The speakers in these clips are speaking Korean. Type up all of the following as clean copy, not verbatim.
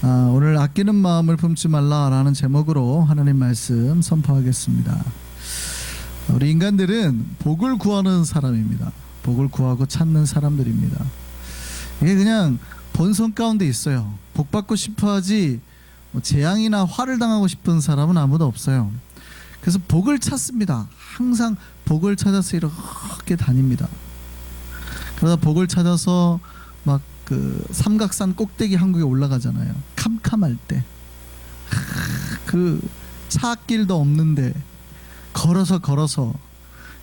오늘 아끼는 마음을 품지 말라라는 제목으로 하나님 말씀 선포하겠습니다. 우리 인간들은 복을 구하는 사람입니다. 복을 구하고 찾는 사람들입니다. 이게 그냥 본성 가운데 있어요. 복 받고 싶어하지 재앙이나 화를 당하고 싶은 사람은 아무도 없어요. 그래서 복을 찾습니다. 항상 복을 찾아서 이렇게 다닙니다. 그러다 복을 찾아서 막 그 삼각산 꼭대기 한국에 올라가잖아요. 캄캄할 때 그 차길도 없는데 걸어서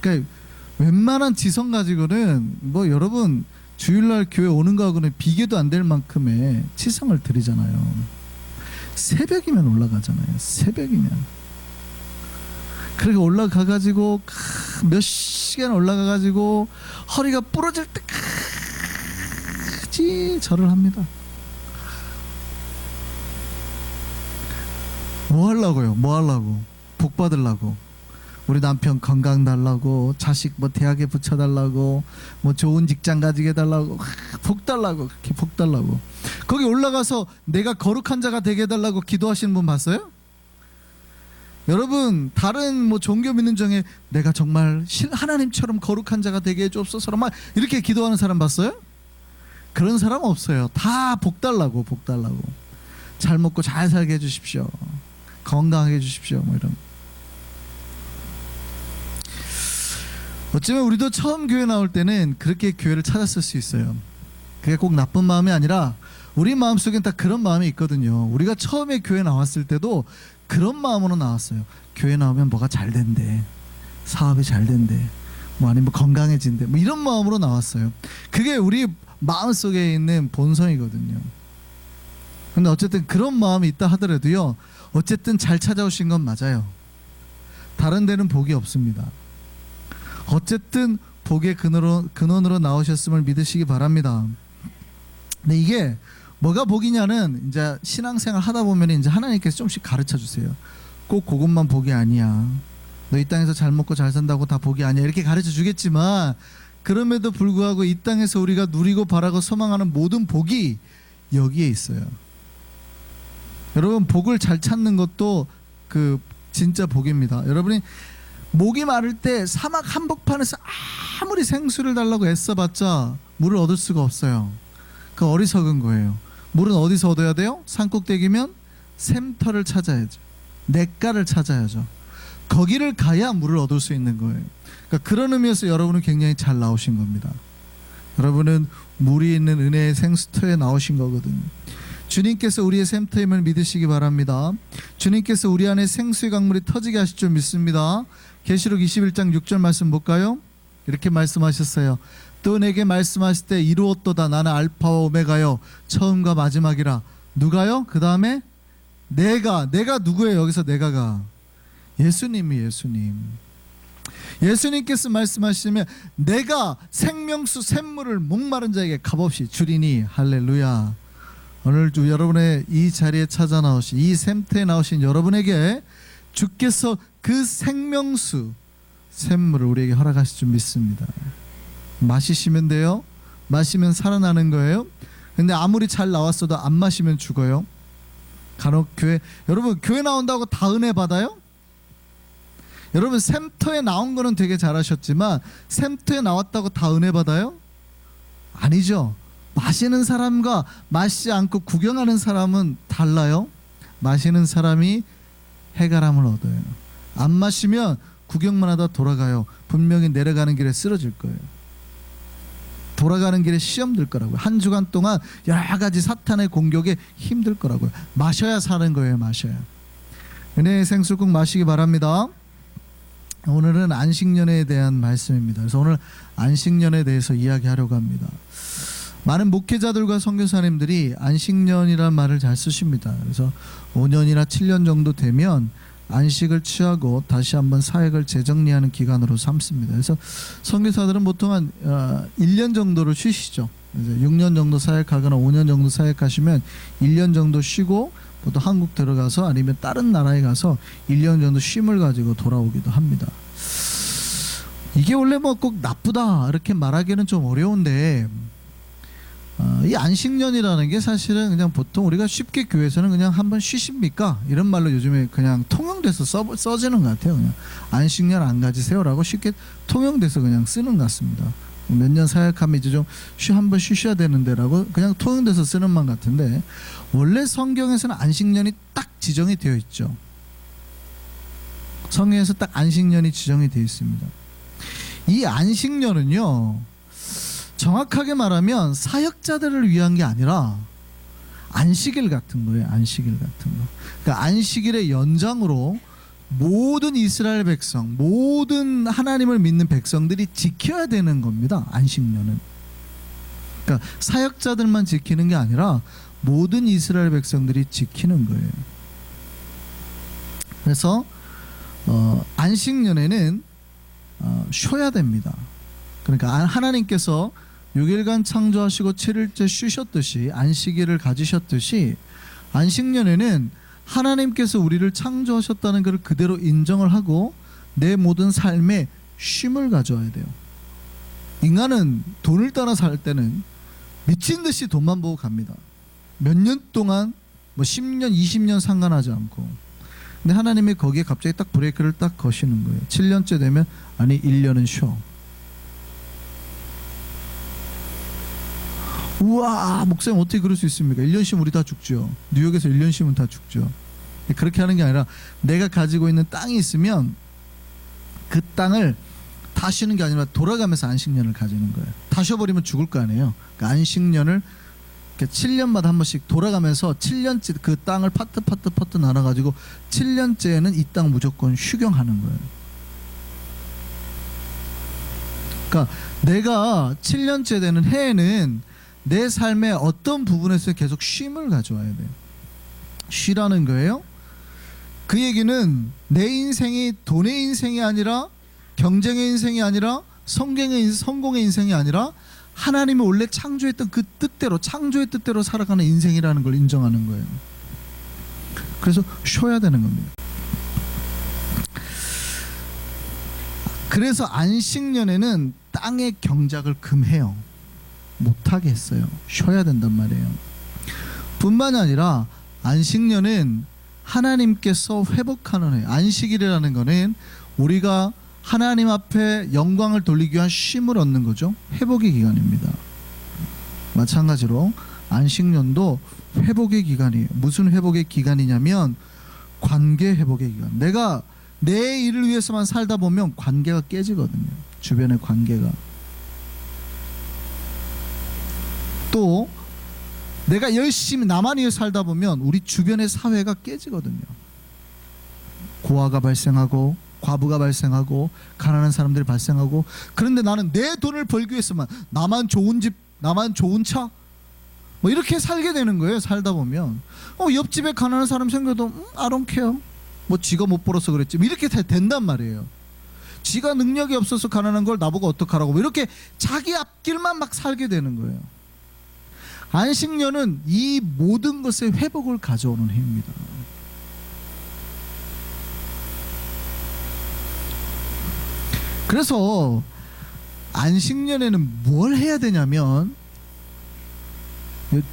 그러니까 웬만한 지성 가지고는 뭐 여러분 주일날 교회 오는 거하고는 비교도 안 될 만큼의 치성을 드리잖아요. 새벽이면 올라가잖아요. 새벽이면 그렇게 올라가가지고 몇 시간 올라가가지고 허리가 부러질 때까지 절을 합니다. 뭐 하려고요? 뭐 하려고? 복 받으려고. 우리 남편 건강 달라고, 자식 뭐 대학에 붙여달라고, 뭐 좋은 직장 가지게 해달라고, 복 달라고, 그렇게 복 달라고. 거기 올라가서 내가 거룩한 자가 되게 해달라고 기도하시는 분 봤어요? 여러분 다른 뭐 종교 믿는 중에 내가 정말 하나님처럼 거룩한 자가 되게 해주옵소서 막 이렇게 기도하는 사람 봤어요? 그런 사람 없어요. 다 복 달라고, 복 달라고. 잘 먹고 잘 살게 해주십시오. 건강하게 해주십시오. 뭐 이런. 어쩌면 우리도 처음 교회 나올 때는 그렇게 교회를 찾았을 수 있어요. 그게 꼭 나쁜 마음이 아니라 우리 마음속엔 다 그런 마음이 있거든요. 우리가 처음에 교회 나왔을 때도 그런 마음으로 나왔어요. 교회 나오면 뭐가 잘 된대, 사업이 잘 된대, 뭐 아니면 뭐 건강해진대, 뭐 이런 마음으로 나왔어요. 그게 우리 마음속에 있는 본성이거든요. 근데 어쨌든 그런 마음이 있다 하더라도요, 어쨌든 잘 찾아오신 건 맞아요. 다른 데는 복이 없습니다. 어쨌든 복의 근원으로 나오셨음을 믿으시기 바랍니다. 근데 이게 뭐가 복이냐는 이제 신앙생활 하다 보면 이제 하나님께서 조금씩 가르쳐 주세요. 꼭 그것만 복이 아니야. 너 이 땅에서 잘 먹고 잘 산다고 다 복이 아니야. 이렇게 가르쳐 주겠지만 그럼에도 불구하고 이 땅에서 우리가 누리고 바라고 소망하는 모든 복이 여기에 있어요. 여러분 복을 잘 찾는 것도 그 진짜 복입니다. 여러분이 목이 마를 때 사막 한복판에서 아무리 생수를 달라고 애써봤자 물을 얻을 수가 없어요. 그 어리석은 거예요. 물은 어디서 얻어야 돼요? 산꼭대기면 샘터를 찾아야죠. 냇가를 찾아야죠. 거기를 가야 물을 얻을 수 있는 거예요. 그러니까 그런 의미에서 여러분은 굉장히 잘 나오신 겁니다. 여러분은 물이 있는 은혜의 생수터에 나오신 거거든요. 주님께서 우리의 샘터임을 믿으시기 바랍니다. 주님께서 우리 안에 생수의 강물이 터지게 하실 줄 믿습니다. 계시록 21장 6절 말씀 볼까요? 이렇게 말씀하셨어요. 또 내게 말씀하실 때 이루었도다. 나는 알파와 오메가요, 처음과 마지막이라. 누가요? 그 다음에 내가 누구예요? 여기서 내가가 예수님이 예수님께서 말씀하시면 내가 생명수 샘물을 목마른 자에게 값없이 주리니. 할렐루야. 오늘 여러분의 이 자리에 찾아 나오신, 이 샘터에 나오신 여러분에게 주께서 그 생명수 샘물을 우리에게 허락하실 줄 믿습니다. 마시시면 돼요. 마시면 살아나는 거예요. 근데 아무리 잘 나왔어도 안 마시면 죽어요. 간혹 여러분 교회 나온다고 다 은혜 받아요? 여러분 샘터에 나온 거는 되게 잘하셨지만 샘터에 나왔다고 다 은혜 받아요? 아니죠. 마시는 사람과 마시지 않고 구경하는 사람은 달라요. 마시는 사람이 해가람을 얻어요. 안 마시면 구경만 하다 돌아가요. 분명히 내려가는 길에 쓰러질 거예요. 돌아가는 길에 시험 들 거라고요. 한 주간 동안 여러 가지 사탄의 공격에 힘들 거라고요. 마셔야 사는 거예요. 마셔야. 은혜의 생수 꼭 마시기 바랍니다. 오늘은 안식년에 대한 말씀입니다. 그래서 오늘 안식년에 대해서 이야기하려고 합니다. 많은 목회자들과 선교사님들이 안식년이라는 말을 잘 쓰십니다. 그래서 5년이나 7년 정도 되면 안식을 취하고 다시 한번 사역을 재정리하는 기간으로 삼습니다. 그래서 선교사들은 보통 한 1년 정도를 쉬시죠. 6년 정도 사역하거나 5년 정도 사역하시면 1년 정도 쉬고 보통 한국 들어가서 아니면 다른 나라에 가서 1년 정도 쉼을 가지고 돌아오기도 합니다. 이게 원래 뭐 꼭 나쁘다 이렇게 말하기는 좀 어려운데 이 안식년이라는 게 사실은 그냥 보통 우리가 쉽게 교회에서는 그냥 한번 쉬십니까? 이런 말로 요즘에 그냥 통용돼서 써지는 것 같아요. 그냥 안식년 안 가지세요라고 쉽게 통용돼서 그냥 쓰는 것 같습니다. 몇 년 사역하면 이제 좀 한번 쉬셔야 되는데라고 그냥 통용돼서 쓰는 말 같은데, 원래 성경에서는 안식년이 딱 지정이 되어 있죠. 성경에서 딱 안식년이 지정이 되어 있습니다. 이 안식년은요, 정확하게 말하면 사역자들을 위한 게 아니라 안식일 같은 거예요. 안식일 같은 거. 그러니까 안식일의 연장으로 모든 이스라엘 백성, 모든 하나님을 믿는 백성들이 지켜야 되는 겁니다. 안식년은. 그러니까 사역자들만 지키는 게 아니라 모든 이스라엘 백성들이 지키는 거예요. 그래서 안식년에는 쉬어야 됩니다. 그러니까 하나님께서 6일간 창조하시고 7일째 쉬셨듯이, 안식일을 가지셨듯이, 안식년에는 하나님께서 우리를 창조하셨다는 것을 그대로 인정을 하고 내 모든 삶에 쉼을 가져와야 돼요. 인간은 돈을 따라 살 때는 미친 듯이 돈만 보고 갑니다. 몇 년 동안, 뭐 10년, 20년 상관하지 않고. 근데 하나님이 거기에 갑자기 딱 브레이크를 딱 거시는 거예요. 7년째 되면 아니 1년은 쉬어. 우와, 목사님 어떻게 그럴 수 있습니까? 1년 쉬면 우리 다 죽죠. 뉴욕에서 1년 쉬면 다 죽죠. 그렇게 하는 게 아니라 내가 가지고 있는 땅이 있으면 그 땅을 다 쉬는 게 아니라 돌아가면서 안식년을 가지는 거예요. 다 쉬어버리면 죽을 거 아니에요. 그러니까 안식년을 7년마다 한 번씩 돌아가면서 7년째 그 땅을 파트 나눠가지고 7년째에는 이 땅 무조건 휴경하는 거예요. 그러니까 내가 7년째 되는 해에는 내 삶의 어떤 부분에서 계속 쉼을 가져와야 돼요. 쉬라는 거예요. 그 얘기는 내 인생이 돈의 인생이 아니라, 경쟁의 인생이 아니라, 성공의 인생이 아니라 하나님이 원래 창조했던 그 뜻대로, 창조의 뜻대로 살아가는 인생이라는 걸 인정하는 거예요. 그래서 쉬어야 되는 겁니다. 그래서 안식년에는 땅의 경작을 금해요. 못하게 했어요. 쉬어야 된단 말이에요. 뿐만 아니라 안식년은 하나님께서 회복하는 해. 안식일이라는 거는 우리가 하나님 앞에 영광을 돌리기 위한 쉼을 얻는 거죠. 회복의 기간입니다. 마찬가지로 안식년도 회복의 기간이에요. 무슨 회복의 기간이냐면 관계 회복의 기간. 내가 내 일을 위해서만 살다 보면 관계가 깨지거든요. 주변의 관계가. 또 내가 열심히 나만 위해 살다 보면 우리 주변의 사회가 깨지거든요. 고아가 발생하고, 과부가 발생하고, 가난한 사람들이 발생하고. 그런데 나는 내 돈을 벌기 위해서만 나만 좋은 집, 나만 좋은 차, 뭐 이렇게 살게 되는 거예요. 살다 보면 옆집에 가난한 사람 생겨도 I don't care. 뭐 지가 못 벌어서 그랬지, 이렇게 된단 말이에요. 지가 능력이 없어서 가난한 걸 나보고 어떡하라고, 뭐 이렇게 자기 앞길만 막 살게 되는 거예요. 안식년은 이 모든 것의 회복을 가져오는 해입니다. 그래서 안식년에는 뭘 해야 되냐면,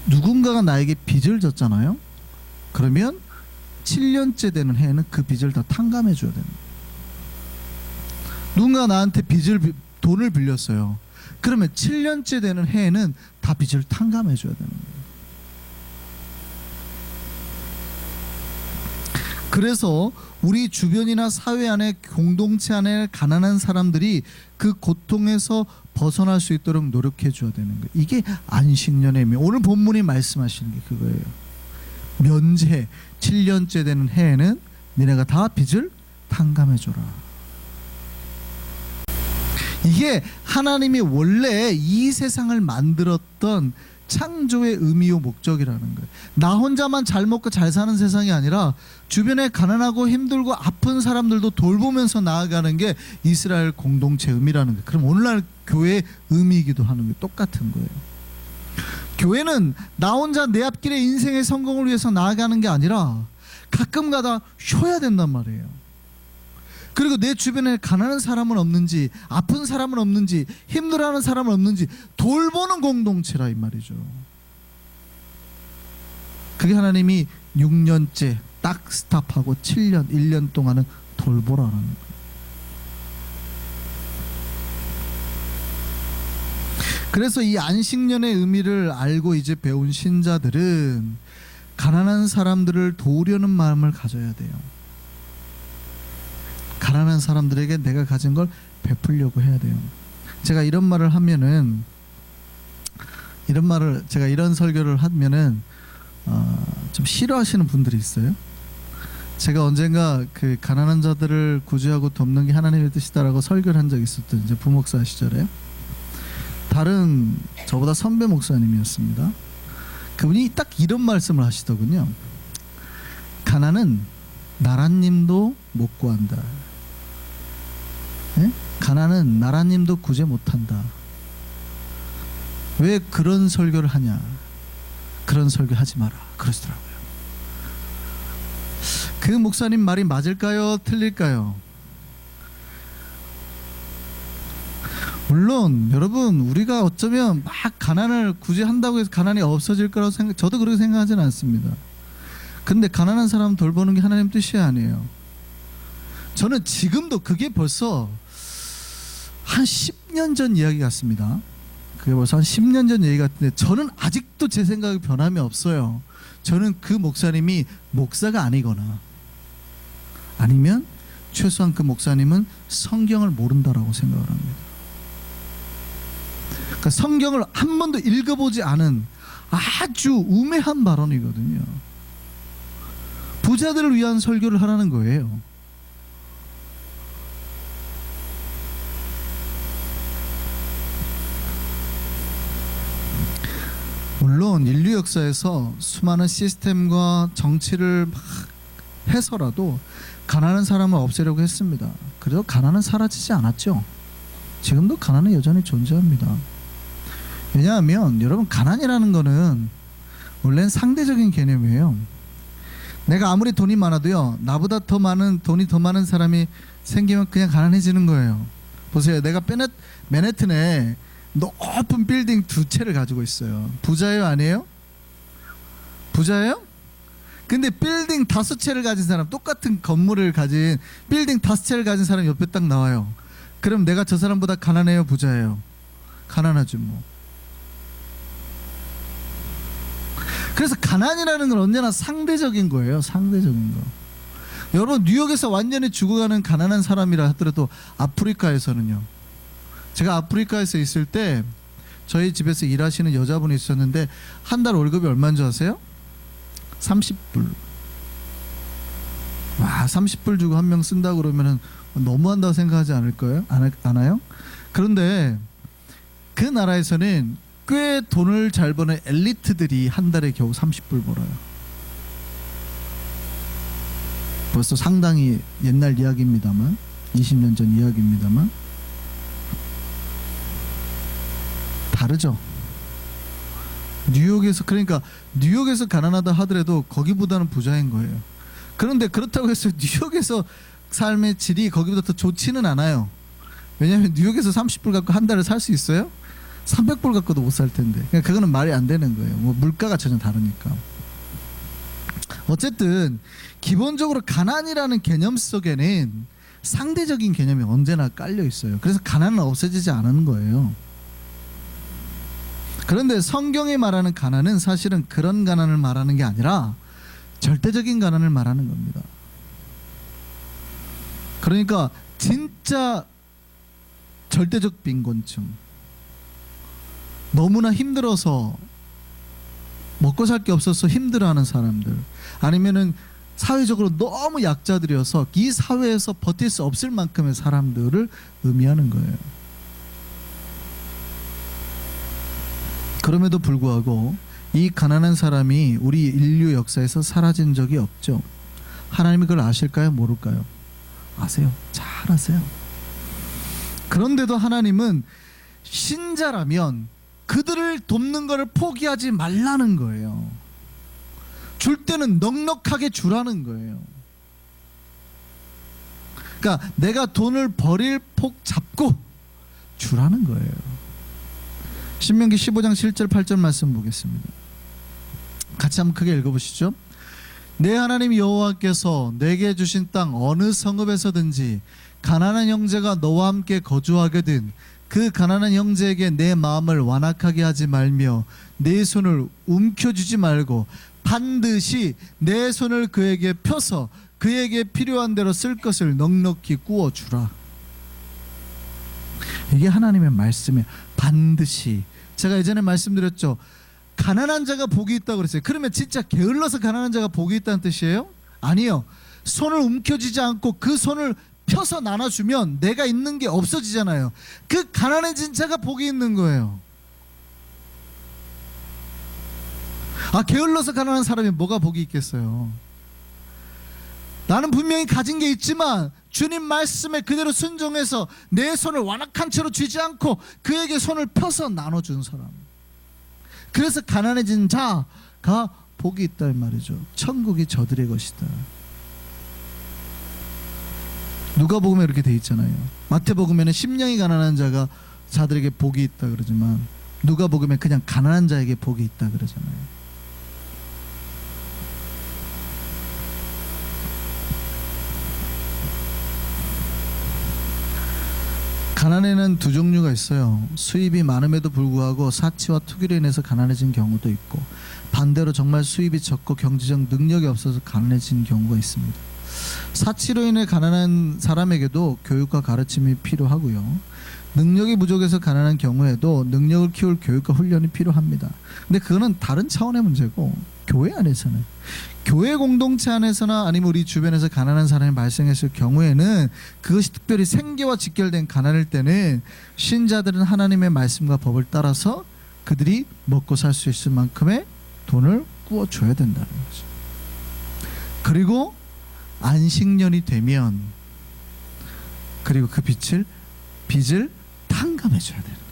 누군가가 나에게 빚을 졌잖아요. 그러면 7년째 되는 해에는 그 빚을 다 탕감해 줘야 됩니다. 누군가 나한테 돈을 빌렸어요. 그러면 7년째 되는 해에는 다 빚을 탕감해 줘야 되는 거예요. 그래서 우리 주변이나 사회 안에, 공동체 안에 가난한 사람들이 그 고통에서 벗어날 수 있도록 노력해 줘야 되는 거예요. 이게 안식년의 의미. 오늘 본문이 말씀하시는 게 그거예요. 면제, 7년째 되는 해에는 니네가 다 빚을 탕감해 줘라. 이게 하나님이 원래 이 세상을 만들었던 창조의 의미요 목적이라는 거예요. 나 혼자만 잘 먹고 잘 사는 세상이 아니라 주변에 가난하고 힘들고 아픈 사람들도 돌보면서 나아가는 게 이스라엘 공동체 의미라는 거예요. 그럼 오늘날 교회의 의미이기도 하는 거예요. 똑같은 거예요. 교회는 나 혼자 내 앞길의 인생의 성공을 위해서 나아가는 게 아니라 가끔가다 쉬어야 된단 말이에요. 그리고 내 주변에 가난한 사람은 없는지, 아픈 사람은 없는지, 힘들어하는 사람은 없는지 돌보는 공동체라 이 말이죠. 그게 하나님이 6년째 딱 스탑하고 7년 1년 동안은 돌보라는 거예요. 그래서 이 안식년의 의미를 알고 이제 배운 신자들은 가난한 사람들을 도우려는 마음을 가져야 돼요. 가난한 사람들에게 내가 가진 걸 베풀려고 해야 돼요. 제가 이런 말을 하면은 제가 이런 설교를 하면은 좀 싫어하시는 분들이 있어요. 제가 언젠가 그 가난한 자들을 구제하고 돕는 게 하나님의 뜻이다라고 설교를 한 적이 있었던 이제 부목사 시절에 다른 저보다 선배 목사님이었습니다. 그분이 딱 이런 말씀을 하시더군요. 가난은 나라님도 못 구한다. 네? 가난은 나라님도 구제 못한다. 왜 그런 설교를 하냐? 그런 설교 하지 마라 그러시더라고요. 그 목사님 말이 맞을까요? 틀릴까요? 물론 여러분, 우리가 어쩌면 막 가난을 구제한다고 해서 가난이 없어질 거라고 저도 그렇게 생각하지는 않습니다. 근데 가난한 사람 돌보는 게 하나님 뜻이 아니에요. 저는 지금도 그게 벌써 한 10년 전 이야기 같습니다. 그게 벌써 한 10년 전 얘기 같은데 저는 아직도 제 생각이 변함이 없어요. 저는 그 목사님이 목사가 아니거나 아니면 최소한 그 목사님은 성경을 모른다라고 생각을 합니다. 그러니까 성경을 한 번도 읽어보지 않은 아주 우매한 발언이거든요. 부자들을 위한 설교를 하라는 거예요. 물론 인류 역사에서 수많은 시스템과 정치를 막 해서라도 가난한 사람을 없애려고 했습니다. 그래도 가난은 사라지지 않았죠. 지금도 가난은 여전히 존재합니다. 왜냐하면 여러분, 가난이라는 거는 원래는 상대적인 개념이에요. 내가 아무리 돈이 많아도요, 나보다 더 많은 돈이 더 많은 사람이 생기면 그냥 가난해지는 거예요. 보세요. 내가 맨해튼에 높은 빌딩 2채를 가지고 있어요. 부자예요, 아니에요? 부자예요? 근데 빌딩 5채를 가진 사람, 똑같은 건물을 가진 빌딩 5채를 가진 사람 옆에 딱 나와요. 그럼 내가 저 사람보다 가난해요, 부자예요? 가난하죠 뭐. 그래서 가난이라는 건 언제나 상대적인 거예요. 상대적인 거. 여러분, 뉴욕에서 완전히 죽어가는 가난한 사람이라 하더라도 아프리카에서는요, 제가 아프리카에서 있을 때 저희 집에서 일하시는 여자분이 있었는데 한 달 월급이 얼마인 줄 아세요? 30불. 와, 30불 주고 한 명 쓴다 그러면은 너무한다고 생각하지 않을까요? 않아요? 그런데 그 나라에서는 꽤 돈을 잘 버는 엘리트들이 한 달에 겨우 30불 벌어요. 벌써 상당히 옛날 이야기입니다만, 20년 전 이야기입니다만 다르죠. 그러니까 뉴욕에서 가난하다 하더라도 거기보다는 부자인 거예요. 그런데 그렇다고 해서 뉴욕에서 삶의 질이 거기보다 더 좋지는 않아요. 왜냐하면 뉴욕에서 30불 갖고 한 달을 살 수 있어요? 300불 갖고도 못 살 텐데. 그러니까 그거는 말이 안 되는 거예요. 뭐 물가가 전혀 다르니까. 어쨌든 기본적으로 가난이라는 개념 속에는 상대적인 개념이 언제나 깔려 있어요. 그래서 가난은 없어지지 않은 거예요. 그런데 성경이 말하는 가난은 사실은 그런 가난을 말하는 게 아니라 절대적인 가난을 말하는 겁니다. 그러니까 진짜 절대적 빈곤층, 너무나 힘들어서 먹고 살 게 없어서 힘들어하는 사람들, 아니면은 사회적으로 너무 약자들이어서 이 사회에서 버틸 수 없을 만큼의 사람들을 의미하는 거예요. 그럼에도 불구하고 이 가난한 사람이 우리 인류 역사에서 사라진 적이 없죠. 하나님이 그걸 아실까요? 모를까요? 아세요. 잘 아세요. 그런데도 하나님은 신자라면 그들을 돕는 것을 포기하지 말라는 거예요. 줄 때는 넉넉하게 주라는 거예요. 그러니까 내가 돈을 버릴 폭 잡고 주라는 거예요. 신명기 15장 7절 8절 말씀 보겠습니다. 같이 한번 크게 읽어보시죠. 내 하나님 여호와께서 내게 주신 땅 어느 성읍에서든지 가난한 형제가 너와 함께 거주하거든 그 가난한 형제에게 내 마음을 완악하게 하지 말며 내 손을 움켜쥐지 말고 반드시 내 손을 그에게 펴서 그에게 필요한 대로 쓸 것을 넉넉히 구워주라. 이게 하나님의 말씀이에요. 반드시. 제가 예전에 말씀드렸죠. 가난한 자가 복이 있다고 그랬어요. 그러면 진짜 게을러서 가난한 자가 복이 있다는 뜻이에요? 아니요. 손을 움켜쥐지 않고 그 손을 펴서 나눠주면 내가 있는 게 없어지잖아요. 그 가난해진 자가 복이 있는 거예요. 게을러서 가난한 사람이 뭐가 복이 있겠어요? 나는 분명히 가진 게 있지만 주님 말씀에 그대로 순종해서 내 손을 완악한 채로 쥐지 않고 그에게 손을 펴서 나눠준 사람. 그래서 가난해진 자가 복이 있다 이 말이죠. 천국이 저들의 것이다. 누가복음에 이렇게 돼 있잖아요. 마태복음에는 심령이 가난한 자들에게 복이 있다 그러지만 누가복음에 그냥 가난한 자에게 복이 있다 그러잖아요. 가난에는 두 종류가 있어요. 수입이 많음에도 불구하고 사치와 투기로 인해서 가난해진 경우도 있고, 반대로 정말 수입이 적고 경제적 능력이 없어서 가난해진 경우가 있습니다. 사치로 인해 가난한 사람에게도 교육과 가르침이 필요하고요. 능력이 부족해서 가난한 경우에도 능력을 키울 교육과 훈련이 필요합니다. 근데 그거는 다른 차원의 문제고, 교회 안에서는, 교회 공동체 안에서나 아니면 우리 주변에서 가난한 사람이 발생했을 경우에는 그것이 특별히 생계와 직결된 가난일 때는 신자들은 하나님의 말씀과 법을 따라서 그들이 먹고 살 수 있을 만큼의 돈을 구워줘야 된다는 거죠. 그리고 안식년이 되면 그리고 그 빚을 탕감해줘야 되는 거예요.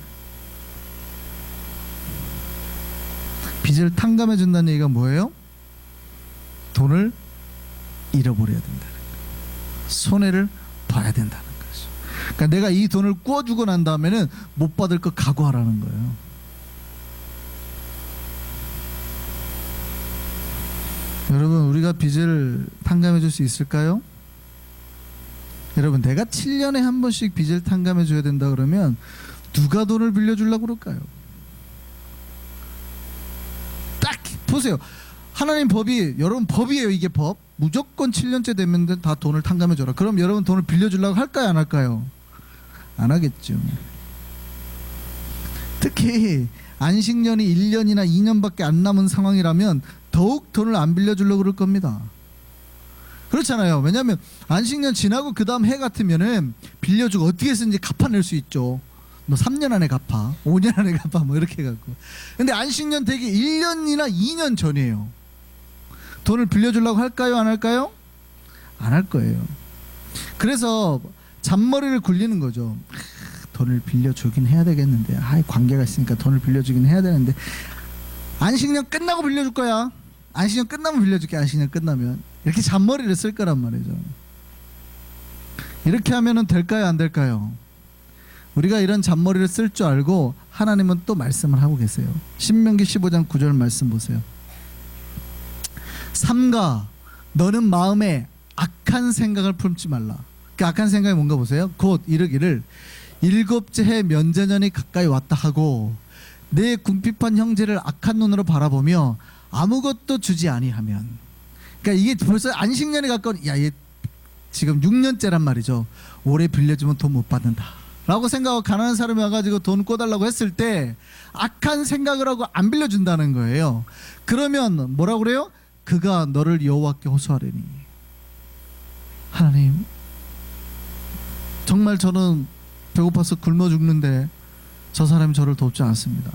빚을 탕감해준다는 얘기가 뭐예요? 돈을 잃어버려야 된다는 거예요. 손해를 봐야 된다는 거죠. 그러니까 내가 이 돈을 구워주고 난 다음에는 못 받을 거 각오하라는 거예요. 여러분, 우리가 빚을 탕감해 줄 수 있을까요? 여러분, 내가 7년에 한 번씩 빚을 탕감해 줘야 된다 그러면 누가 돈을 빌려주려고 그럴까요? 딱 보세요. 하나님 법이, 여러분 법이에요. 이게 법. 무조건 7년째 되면 다 돈을 탕감해 줘라. 그럼 여러분 돈을 빌려주려고 할까요? 안 할까요? 안 하겠죠. 특히 안식년이 1년이나 2년밖에 안 남은 상황이라면 더욱 돈을 안 빌려주려고 그럴 겁니다. 그렇잖아요. 왜냐하면 안식년 지나고 그 다음 해 같으면은 빌려주고 어떻게 해서든지 갚아낼 수 있죠. 너 3년 안에 갚아, 5년 안에 갚아, 뭐 이렇게 해갖고. 근데 안식년 되기 1년이나 2년 전이에요. 돈을 빌려주려고 할까요? 안 할까요? 안 할 거예요. 그래서 잔머리를 굴리는 거죠. 돈을 빌려주긴 해야 되겠는데, 관계가 있으니까 돈을 빌려주긴 해야 되는데, 안식년 끝나고 빌려줄 거야. 안식년 끝나면 빌려줄게. 안식년 끝나면. 이렇게 잔머리를 쓸 거란 말이죠. 이렇게 하면은 될까요? 안 될까요? 우리가 이런 잔머리를 쓸 줄 알고 하나님은 또 말씀을 하고 계세요. 신명기 15장 9절 말씀 보세요. 삼가 너는 마음에 악한 생각을 품지 말라. 그 악한 생각이 뭔가 보세요. 곧 이르기를 일곱째 해 면제년이 가까이 왔다 하고 내 궁핍한 형제를 악한 눈으로 바라보며 아무것도 주지 아니하면. 그러니까 이게 벌써 안식년에 가까운, 얘 지금 6년째란 말이죠. 올해 빌려주면 돈 못 받는다 라고 생각하고 가난한 사람이 와가지고 돈 꿔달라고 했을 때 악한 생각을 하고 안 빌려준다는 거예요. 그러면 뭐라고 그래요? 그가 너를 여호와께 호소하리니. 하나님, 정말 저는 배고파서 굶어 죽는데 저 사람이 저를 돕지 않습니다.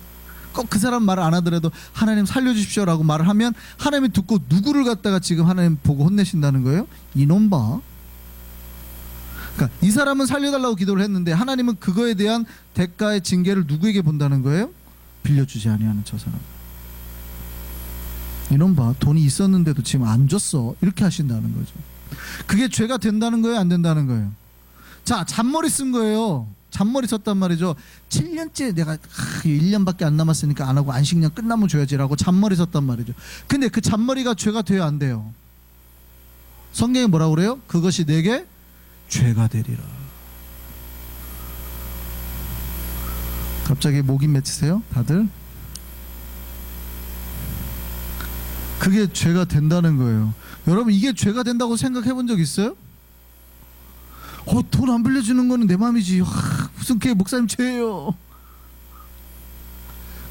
꼭 그 사람 말을 안 하더라도 하나님 살려주십시오 라고 말을 하면 하나님이 듣고 누구를 갖다가 지금 하나님 보고 혼내신다는 거예요? 이놈 봐. 그러니까 이 사람은 살려달라고 기도를 했는데 하나님은 그거에 대한 대가의 징계를 누구에게 본다는 거예요? 빌려주지 아니하는 저 사람. 이놈 봐, 돈이 있었는데도 지금 안 줬어, 이렇게 하신다는 거죠. 그게 죄가 된다는 거예요? 안 된다는 거예요? 자, 잔머리 쓴 거예요. 잔머리 쳤단 말이죠. 7년째 내가 1년밖에 안 남았으니까 안 하고 안식년 끝나면 줘야지라고 잔머리 쳤단 말이죠. 근데 그 잔머리가 죄가 돼요, 안 돼요? 성경이 뭐라고 그래요? 그것이 내게 죄가 되리라. 갑자기 목이 맺히세요? 다들? 그게 죄가 된다는 거예요. 여러분, 이게 죄가 된다고 생각해 본 적 있어요? 돈 안 빌려주는 거는 내 맘이지. 무슨 그게 목사님 죄예요.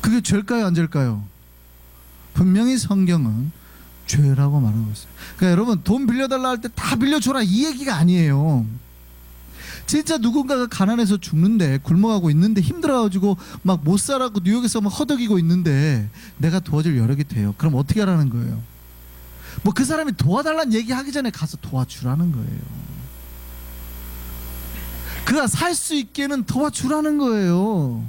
그게 죄일까요, 안 죄일까요? 분명히 성경은 죄라고 말하고 있어요. 그러니까 여러분, 돈 빌려달라 할 때 다 빌려줘라 이 얘기가 아니에요. 진짜 누군가가 가난해서 죽는데, 굶어가고 있는데, 힘들어가지고 막 못 살아고 뉴욕에서 막 허덕이고 있는데 내가 도와줄 여력이 돼요. 그럼 어떻게 하라는 거예요? 뭐 그 사람이 도와달라는 얘기하기 전에 가서 도와주라는 거예요. 그가 살 수 있게는 도와주라는 거예요.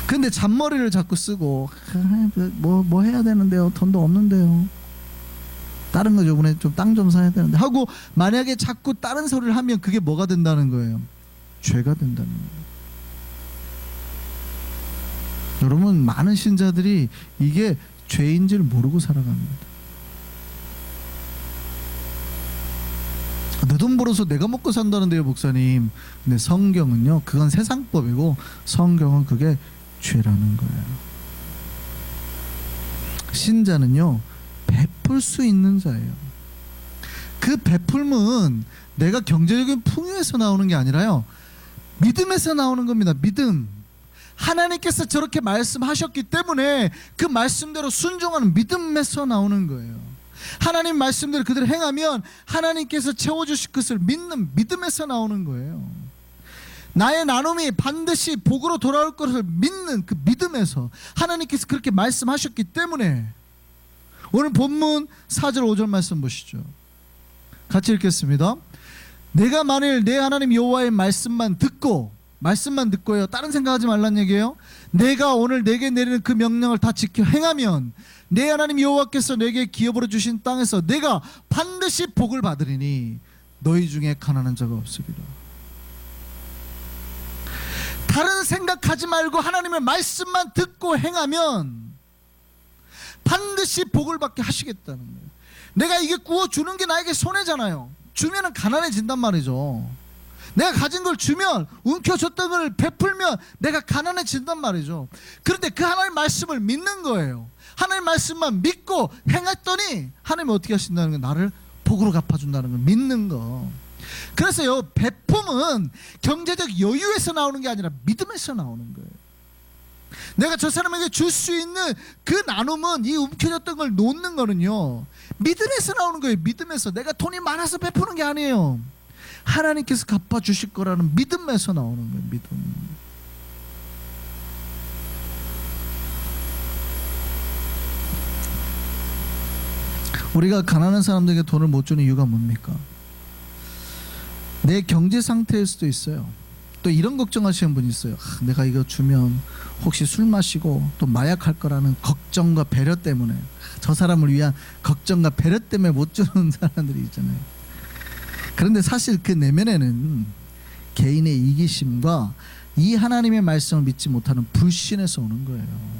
근데 잔머리를 자꾸 쓰고 뭐 해야 되는데요, 돈도 없는데요, 다른 거 저번에 좀 땅 좀 사야 되는데 하고, 만약에 자꾸 다른 소리를 하면 그게 뭐가 된다는 거예요? 죄가 된다는 거예요. 여러분, 많은 신자들이 이게 죄인 줄 모르고 살아갑니다. 내 돈 벌어서 내가 먹고 산다는데요, 목사님. 근데 성경은요, 그건 세상법이고 성경은 그게 죄라는 거예요. 신자는요, 베풀 수 있는 자예요. 그 베풀은 내가 경제적인 풍요에서 나오는 게 아니라요, 믿음에서 나오는 겁니다. 믿음. 하나님께서 저렇게 말씀하셨기 때문에 그 말씀대로 순종하는 믿음에서 나오는 거예요. 하나님 말씀대로 그대로 행하면 하나님께서 채워주실 것을 믿는 믿음에서 나오는 거예요. 나의 나눔이 반드시 복으로 돌아올 것을 믿는 그 믿음에서, 하나님께서 그렇게 말씀하셨기 때문에. 오늘 본문 4절 5절 말씀 보시죠. 같이 읽겠습니다. 내가 만일 내 하나님 여호와의 말씀만 듣고요, 다른 생각하지 말란 얘기예요. 내가 오늘 내게 내리는 그 명령을 다 지켜 행하면 내 하나님 여호와께서 내게 기업으로 주신 땅에서 내가 반드시 복을 받으리니 너희 중에 가난한 자가 없으리라. 다른 생각하지 말고 하나님의 말씀만 듣고 행하면 반드시 복을 받게 하시겠다는 거예요. 내가 이게 구워주는 게 나에게 손해잖아요. 주면은 가난해진단 말이죠. 내가 가진 걸 주면, 움켜줬던 걸 베풀면 내가 가난해진단 말이죠. 그런데 그 하나님 말씀을 믿는 거예요. 하나님 말씀만 믿고 행했더니 하나님이 어떻게 하신다는 거, 나를 복으로 갚아준다는 걸 믿는 거. 그래서요, 베품은 경제적 여유에서 나오는 게 아니라 믿음에서 나오는 거예요. 내가 저 사람에게 줄 수 있는 그 나눔은, 이 움켜졌던 걸 놓는 거는요, 믿음에서 나오는 거예요. 믿음에서. 내가 돈이 많아서 베푸는 게 아니에요. 하나님께서 갚아주실 거라는 믿음에서 나오는 거예요. 믿음. 우리가 가난한 사람들에게 돈을 못 주는 이유가 뭡니까? 내 경제 상태일 수도 있어요. 또 이런 걱정하시는 분이 있어요. 내가 이거 주면 혹시 술 마시고 또 마약할 거라는 걱정과 배려 때문에, 저 사람을 위한 걱정과 배려 때문에 못 주는 사람들이 있잖아요. 그런데 사실 그 내면에는 개인의 이기심과 이 하나님의 말씀을 믿지 못하는 불신에서 오는 거예요.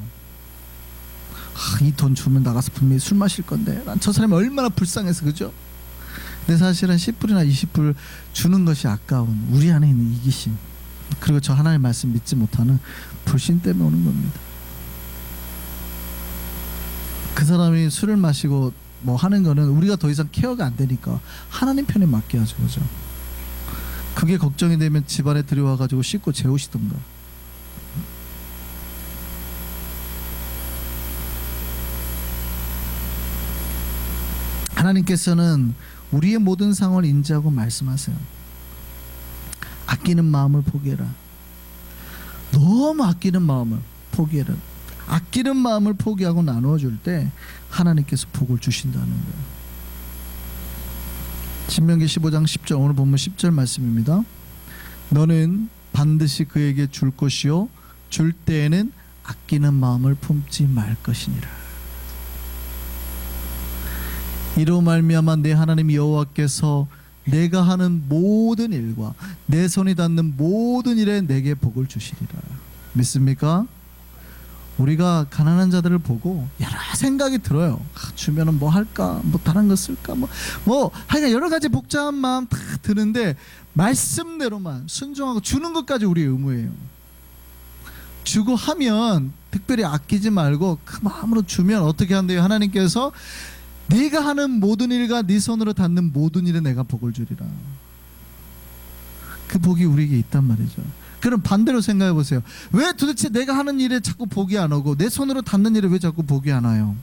이 돈 주면 나가서 분명히 술 마실 건데, 난 저 사람이 얼마나 불쌍해서, 그죠? 근데 사실은 10불이나 20불 주는 것이 아까운 우리 안에 있는 이기심, 그리고 저 하나님의 말씀 믿지 못하는 불신 때문에 오는 겁니다. 그 사람이 술을 마시고 뭐 하는 거는 우리가 더 이상 케어가 안 되니까 하나님 편에 맡겨야죠, 그죠? 그게 걱정이 되면 집안에 들여와가지고 씻고 재우시던가. 하나님께서는 우리의 모든 상황을 인지하고 말씀하세요. 아끼는 마음을 포기해라. 너무 아끼는 마음을 포기해라. 아끼는 마음을 포기하고 나누어 줄 때 하나님께서 복을 주신다는 거예요. 신명기 15장 10절, 오늘 본문 10절 말씀입니다. 너는 반드시 그에게 줄 것이요 줄 때에는 아끼는 마음을 품지 말 것이니라. 이로 말미암아 내 하나님 여호와께서 내가 하는 모든 일과 내 손이 닿는 모든 일에 내게 복을 주시리라. 믿습니까? 우리가 가난한 자들을 보고 여러 생각이 들어요. 주면은 뭐 할까? 뭐 다른 거 쓸까? 하여간 여러 가지 복잡한 마음 다 드는데 말씀대로만 순종하고 주는 것까지 우리의 의무예요. 주고 하면 특별히 아끼지 말고 그 마음으로 주면 어떻게 한대요? 하나님께서 네가 하는 모든 일과 네 손으로 닿는 모든 일에 내가 복을 주리라. 그 복이 우리에게 있단 말이죠. 그럼 반대로 생각해 보세요. 왜 도대체 내가 하는 일에 자꾸 복이 안 오고 내 손으로 닿는 일에 왜 자꾸 복이 안 와요?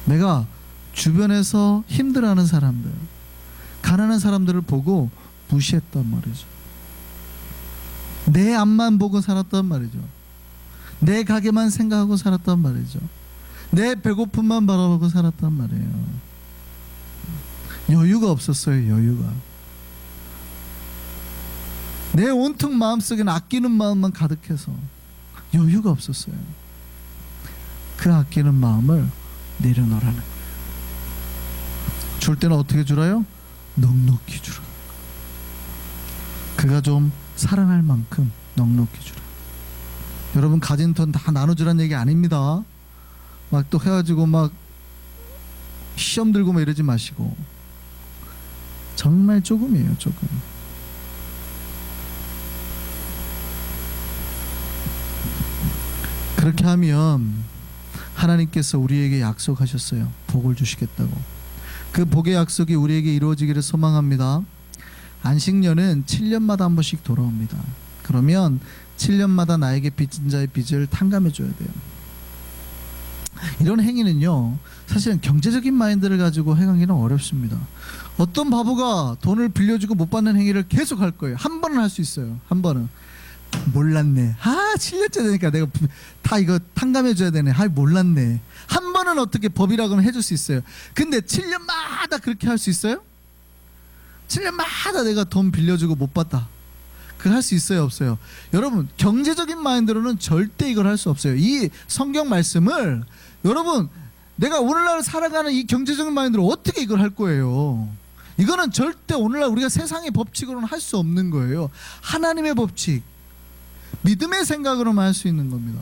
내가 주변에서 힘들어하는 사람들, 가난한 사람들을 보고 무시했단 말이죠. 내 앞만 보고 살았단 말이죠. 내 가게만 생각하고 살았단 말이죠. 내 배고픔만 바라보고 살았단 말이에요. 여유가 없었어요. 여유가. 내 온통 마음속에는 아끼는 마음만 가득해서 여유가 없었어요. 그 아끼는 마음을 내려놓으라는 거예요. 줄 때는 어떻게 주라요? 넉넉히 주라. 그가 좀 살아날 만큼 넉넉히 주라. 여러분 가진 돈 다 나눠주라는 얘기 아닙니다. 막 또 해가지고 막 시험 들고 막 이러지 마시고 정말 조금이에요. 조금. 그렇게 하면 하나님께서 우리에게 약속하셨어요. 복을 주시겠다고. 그 복의 약속이 우리에게 이루어지기를 소망합니다. 안식년은 7년마다 한 번씩 돌아옵니다. 그러면 7년마다 나에게 빚진 자의 빚을 탕감해 줘야 돼요. 이런 행위는요, 사실은 경제적인 마인드를 가지고 행하기는 어렵습니다. 어떤 바보가 돈을 빌려주고 못 받는 행위를 계속 할 거예요. 한 번은 할 수 있어요. 한 번은. 몰랐네. 7년째 되니까 내가 다 이거 탕감해 줘야 되네. 몰랐네. 한 번은 어떻게 법이라고는 해줄 수 있어요. 근데 7년마다 그렇게 할 수 있어요? 7년마다 내가 돈 빌려주고 못 받다. 그거 할 수 있어요? 없어요? 여러분 경제적인 마인드로는 절대 이걸 할 수 없어요. 이 성경 말씀을 여러분 내가 오늘날 살아가는 이 경제적인 마인드로 어떻게 이걸 할 거예요? 이거는 절대 오늘날 우리가 세상의 법칙으로는 할 수 없는 거예요. 하나님의 법칙, 믿음의 생각으로만 할 수 있는 겁니다.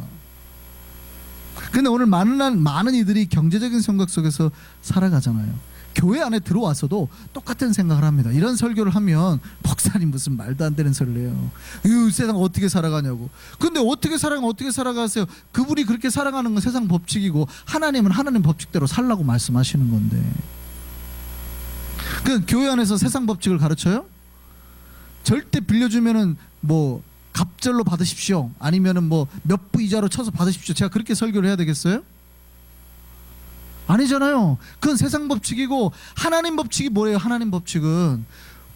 근데 오늘 많은 이들이 경제적인 생각 속에서 살아가잖아요. 교회 안에 들어와서도 똑같은 생각을 합니다. 이런 설교를 하면 목사님 무슨 말도 안 되는 소리를 해요. 이 세상 어떻게 살아가냐고. 근데 어떻게 살아가세요? 그분이 그렇게 살아가는 건 세상 법칙이고 하나님은 하나님 법칙대로 살라고 말씀하시는 건데. 그 교회 안에서 세상 법칙을 가르쳐요? 절대 빌려주면은 뭐 갑절로 받으십시오. 아니면은 뭐 몇 부 이자로 쳐서 받으십시오. 제가 그렇게 설교를 해야 되겠어요? 아니잖아요. 그건 세상 법칙이고 하나님 법칙이 뭐예요? 하나님 법칙은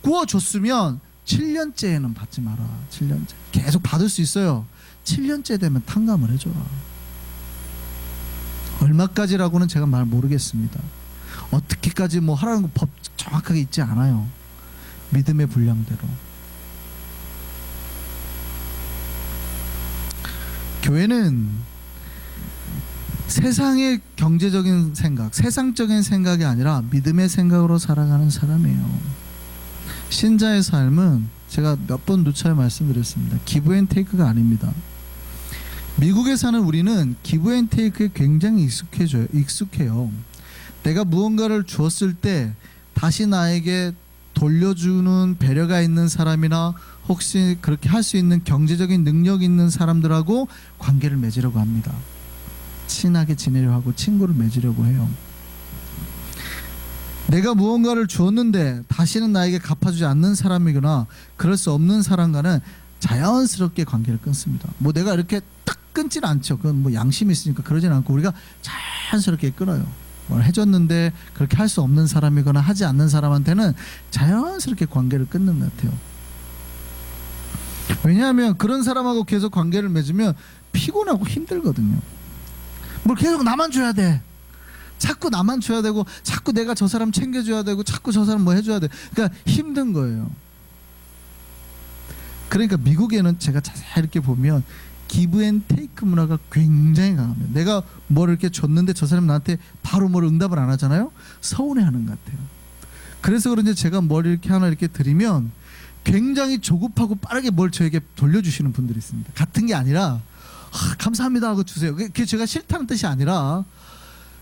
구워줬으면 7년째에는 받지 마라. 7년째 계속 받을 수 있어요. 7년째 되면 탕감을 해줘. 얼마까지라고는 제가 말 모르겠습니다. 어떻게까지 뭐 하라는 거 법 정확하게 있지 않아요. 믿음의 분량대로. 교회는 세상의 경제적인 생각, 세상적인 생각이 아니라 믿음의 생각으로 살아가는 사람이에요. 신자의 삶은 제가 몇 번 누차에 말씀드렸습니다. 기브 앤 테이크가 아닙니다. 미국에 사는 우리는 기브 앤 테이크에 굉장히 익숙해요. 내가 무언가를 주었을 때 다시 나에게 돌려주는 배려가 있는 사람이나 혹시 그렇게 할 수 있는 경제적인 능력이 있는 사람들하고 관계를 맺으려고 합니다. 친하게 지내려 하고 친구를 맺으려고 해요. 내가 무언가를 주었는데 다시는 나에게 갚아주지 않는 사람이거나 그럴 수 없는 사람과는 자연스럽게 관계를 끊습니다. 뭐 내가 이렇게 딱 끊지는 않죠. 그건 뭐 양심이 있으니까 그러진 않고 우리가 자연스럽게 끊어요. 뭘 해줬는데 그렇게 할 수 없는 사람이거나 하지 않는 사람한테는 자연스럽게 관계를 끊는 것 같아요. 왜냐하면 그런 사람하고 계속 관계를 맺으면 피곤하고 힘들거든요. 뭘 계속 나만 줘야 돼. 자꾸 나만 줘야 되고 자꾸 내가 저 사람 챙겨줘야 되고 자꾸 저 사람 뭐 해줘야 돼. 그러니까 힘든 거예요. 그러니까 미국에는 제가 자세히 이렇게 보면 기브 앤 테이크 문화가 굉장히 강합니다. 내가 뭘 이렇게 줬는데 저 사람이 나한테 바로 뭘 응답을 안 하잖아요. 서운해하는 것 같아요. 그래서 그런지 제가 뭘 이렇게 하나 이렇게 드리면 굉장히 조급하고 빠르게 뭘 저에게 돌려주시는 분들이 있습니다. 같은 게 아니라 감사합니다 하고 주세요. 그게 제가 싫다는 뜻이 아니라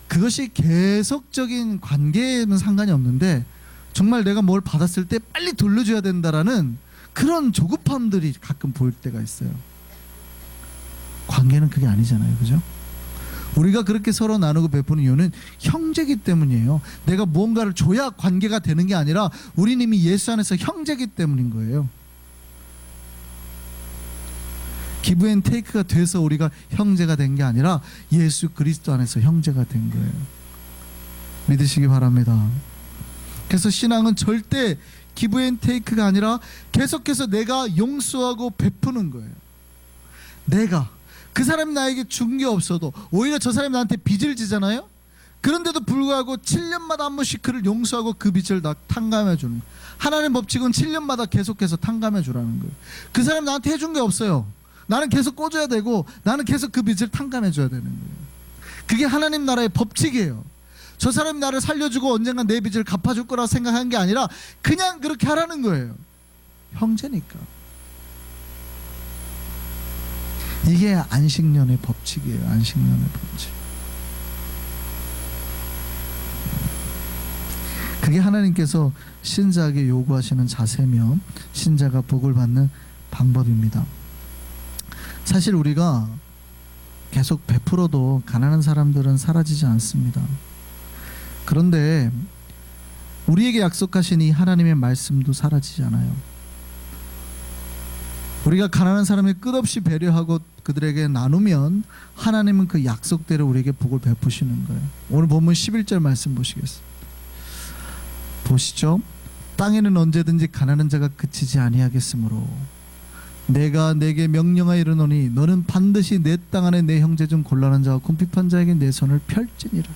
그것이 계속적인 관계에는 상관이 없는데 정말 내가 뭘 받았을 때 빨리 돌려줘야 된다라는 그런 조급함들이 가끔 보일 때가 있어요. 관계는 그게 아니잖아요, 그죠? 우리가 그렇게 서로 나누고 베푸는 이유는 형제기 때문이에요. 내가 무언가를 줘야 관계가 되는 게 아니라 우리는 이미 예수 안에서 형제기 때문인 거예요. 기브 앤 테이크가 돼서 우리가 형제가 된 게 아니라 예수 그리스도 안에서 형제가 된 거예요. 믿으시기 바랍니다. 그래서 신앙은 절대 기브 앤 테이크가 아니라 계속해서 내가 용서하고 베푸는 거예요. 내가 그 사람이 나에게 준 게 없어도 오히려 저 사람이 나한테 빚을 지잖아요. 그런데도 불구하고 7년마다 한 번씩 그를 용서하고 그 빚을 다 탕감해 주는 거예요. 하나님 법칙은 7년마다 계속해서 탕감해 주라는 거예요. 그 사람이 나한테 해준 게 없어요. 나는 계속 꿔줘야 되고 나는 계속 그 빚을 탕감해 줘야 되는 거예요. 그게 하나님 나라의 법칙이에요. 저 사람이 나를 살려주고 언젠가 내 빚을 갚아줄 거라 생각한 게 아니라 그냥 그렇게 하라는 거예요. 형제니까. 이게 안식년의 법칙이에요. 안식년의 법칙. 그게 하나님께서 신자에게 요구하시는 자세며 신자가 복을 받는 방법입니다. 사실 우리가 계속 베풀어도 가난한 사람들은 사라지지 않습니다. 그런데 우리에게 약속하신 이 하나님의 말씀도 사라지지 않아요. 우리가 가난한 사람을 끝없이 배려하고 그들에게 나누면 하나님은 그 약속대로 우리에게 복을 베푸시는 거예요. 오늘 본문 11절 말씀 보시겠습니다. 보시죠. 땅에는 언제든지 가난한 자가 그치지 아니하겠으므로 내가 내게 명령하여 이르노니 너는 반드시 내 땅 안에 내 형제 중 곤란한 자와 궁핍한 자에게 내 손을 펼지니라.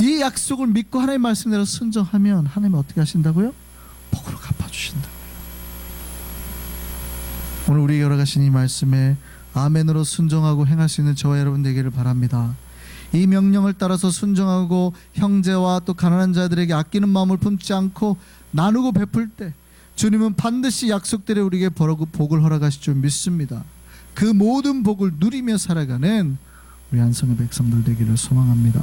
이 약속을 믿고 하나님의 말씀대로 순종하면 하나님이 어떻게 하신다고요? 복으로 갚아주신다고요. 오늘 우리에게 열어가신 이 말씀에 아멘으로 순종하고 행할 수 있는 저와 여러분 되기를 바랍니다. 이 명령을 따라서 순종하고 형제와 또 가난한 자들에게 아끼는 마음을 품지 않고 나누고 베풀 때 주님은 반드시 약속대로 우리에게 복을 허락하실 줄 믿습니다. 그 모든 복을 누리며 살아가는 우리 안성의 백성들 되기를 소망합니다.